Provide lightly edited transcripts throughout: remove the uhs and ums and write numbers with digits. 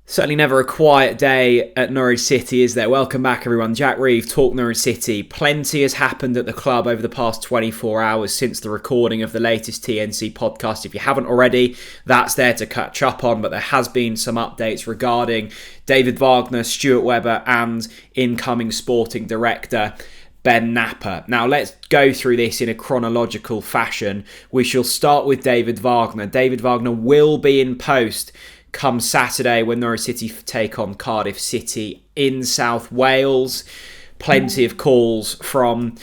Certainly never a quiet day at Norwich City, is there? Welcome back, everyone. Jack Reeve, Talk Norwich City. Plenty has happened at the club over the past 24 hours since the recording of the latest TNC podcast. If you haven't already, that's there to catch up on, but there has been some updates regarding David Wagner, Stuart Webber and incoming sporting director Ben Knapper. Now, let's go through this in a chronological fashion. We shall start with David Wagner. David Wagner will be in post come Saturday when Norwich City take on Cardiff City in South Wales. Plenty of calls from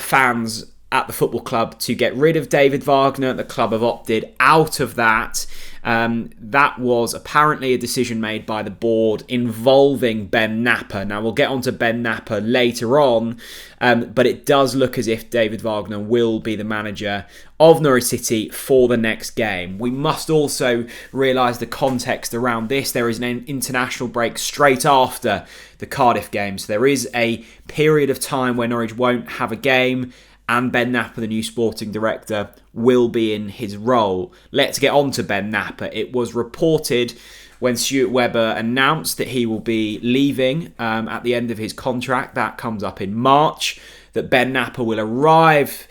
fans at the football club to get rid of David Wagner. The club have opted out of that. That was apparently a decision made by the board involving Ben Knapper. Now, we'll get on to Ben Knapper later on, but it does look as if David Wagner will be the manager of Norwich City for the next game. We must also realise the context around this. There is an international break straight after the Cardiff game, so there is a period of time where Norwich won't have a game, and Ben Knapper, the new sporting director, will be in his role. Let's get on to Ben Knapper. It was reported when Stuart Webber announced that he will be leaving at the end of his contract, that comes up in March, that Ben Knapper will arrive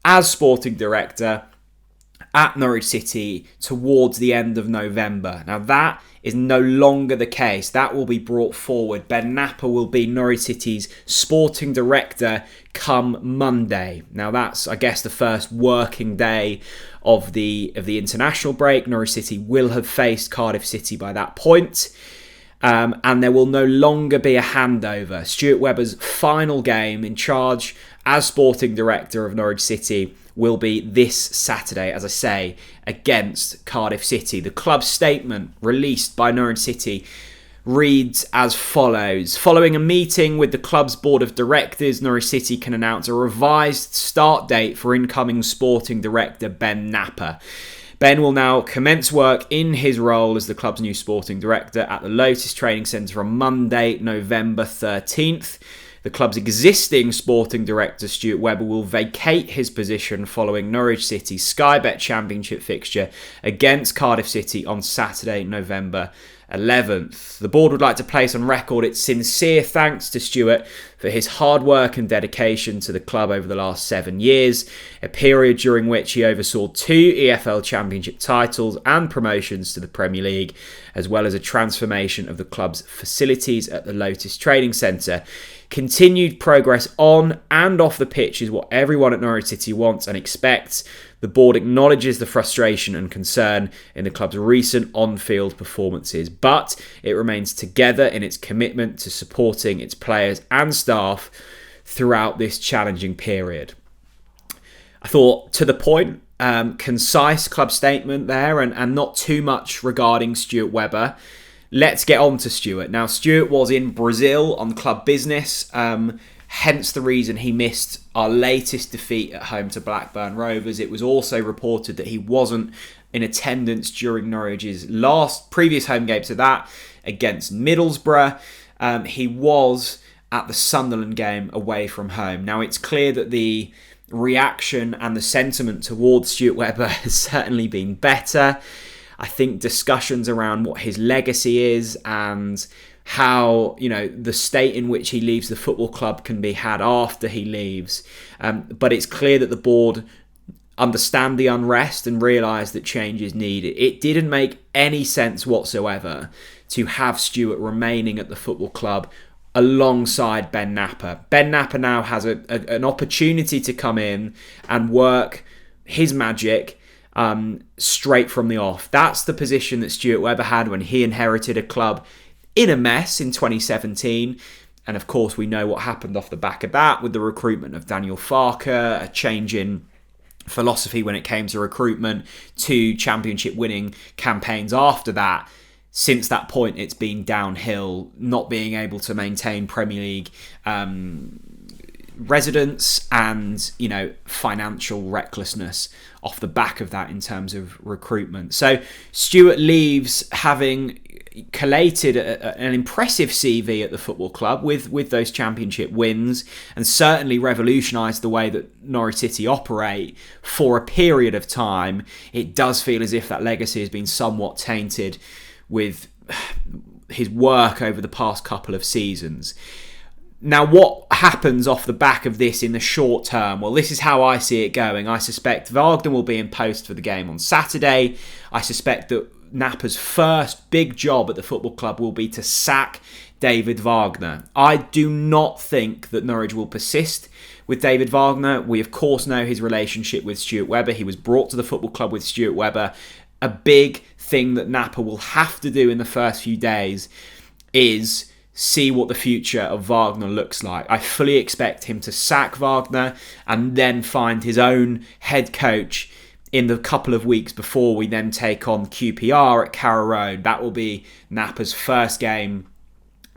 as sporting director at Norwich City towards the end of November. Now, that is no longer the case. That will be brought forward. Ben Knapper will be Norwich City's sporting director come Monday. Now, that's, I guess, the first working day of the international break. Norwich City will have faced Cardiff City by that point. And there will no longer be a handover. Stuart Webber's final game in charge as sporting director of Norwich City will be this Saturday, as I say, against Cardiff City. The club's statement released by Norwich City reads as follows. Following a meeting with the club's board of directors, Norwich City can announce a revised start date for incoming sporting director Ben Knapper. Ben will now commence work in his role as the club's new sporting director at the Lotus Training Centre on Monday, November 13th. The club's existing sporting director, Stuart Webber, will vacate his position following Norwich City's Sky Bet Championship fixture against Cardiff City on Saturday, November 11th. The board would like to place on record its sincere thanks to Stuart for his hard work and dedication to the club over the last 7 years, a period during which he oversaw 2 EFL Championship titles and promotions to the Premier League, as well as a transformation of the club's facilities at the Lotus Training Centre. Continued progress on and off the pitch is what everyone at Norwich City wants and expects. The board acknowledges the frustration and concern in the club's recent on-field performances, but it remains together in its commitment to supporting its players and staff throughout this challenging period. I thought, to the point, concise club statement there and not too much regarding Stuart Webber. Let's get on to Stuart. Now, Stuart was in Brazil on club business, hence the reason he missed our latest defeat at home to Blackburn Rovers. It was also reported that he wasn't in attendance during Norwich's previous home game to that against Middlesbrough. He was at the Sunderland game away from home. Now, it's clear that the reaction and the sentiment towards Stuart Webber has certainly been better. I think discussions around what his legacy is and how, the state in which he leaves the football club can be had after he leaves. But it's clear that the board understand the unrest and realise that change is needed. It didn't make any sense whatsoever to have Stuart remaining at the football club alongside Ben Knapper. Ben Knapper now has an opportunity to come in and work his magic straight from the off. That's the position that Stuart Webber had when he inherited a club in a mess in 2017. And of course, we know what happened off the back of that with the recruitment of Daniel Farke, a change in philosophy when it came to recruitment, 2 championship winning campaigns after that. Since that point, it's been downhill, not being able to maintain Premier League residents and, financial recklessness off the back of that in terms of recruitment. So Stuart leaves having collated an impressive CV at the football club with those championship wins and certainly revolutionised the way that Norwich City operate for a period of time. It does feel as if that legacy has been somewhat tainted with his work over the past couple of seasons. Now, what happens off the back of this in the short term? Well, this is how I see it going. I suspect Wagner will be in post for the game on Saturday. I suspect that Nappa's first big job at the football club will be to sack David Wagner. I do not think that Norwich will persist with David Wagner. We, of course, know his relationship with Stuart Webber. He was brought to the football club with Stuart Webber. A big thing that Nappa will have to do in the first few days is see what the future of Wagner looks like. I fully expect him to sack Wagner and then find his own head coach in the couple of weeks before we then take on QPR at Carrow Road. That will be Nappa's first game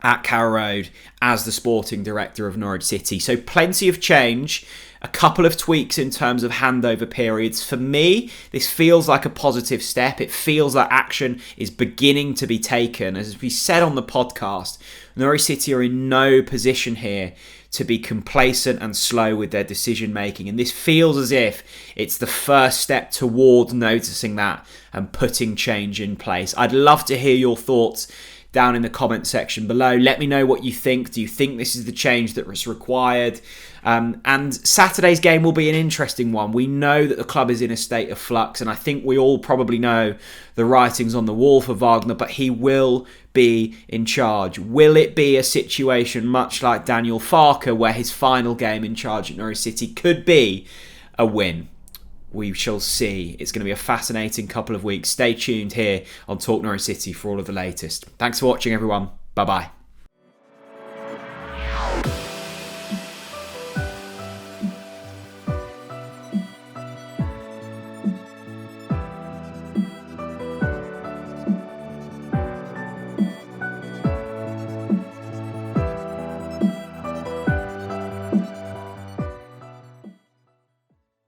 at Carrow Road as the sporting director of Norwich City. So plenty of change, a couple of tweaks in terms of handover periods. For me, this feels like a positive step. It feels like action is beginning to be taken. As we said on the podcast, Norwich City are in no position here to be complacent and slow with their decision making. And this feels as if it's the first step towards noticing that and putting change in place. I'd love to hear your thoughts down in the comment section below. Let me know what you think. Do you think this is the change that was required? And Saturday's game will be an interesting one. We know that the club is in a state of flux, and I think we all probably know the writing's on the wall for Wagner, but he will be in charge. Will it be a situation much like Daniel Farke, where his final game in charge at Norwich City could be a win? We shall see. It's going to be a fascinating couple of weeks. Stay tuned here on Talk Norwich City for all of the latest. Thanks for watching, everyone. Bye-bye.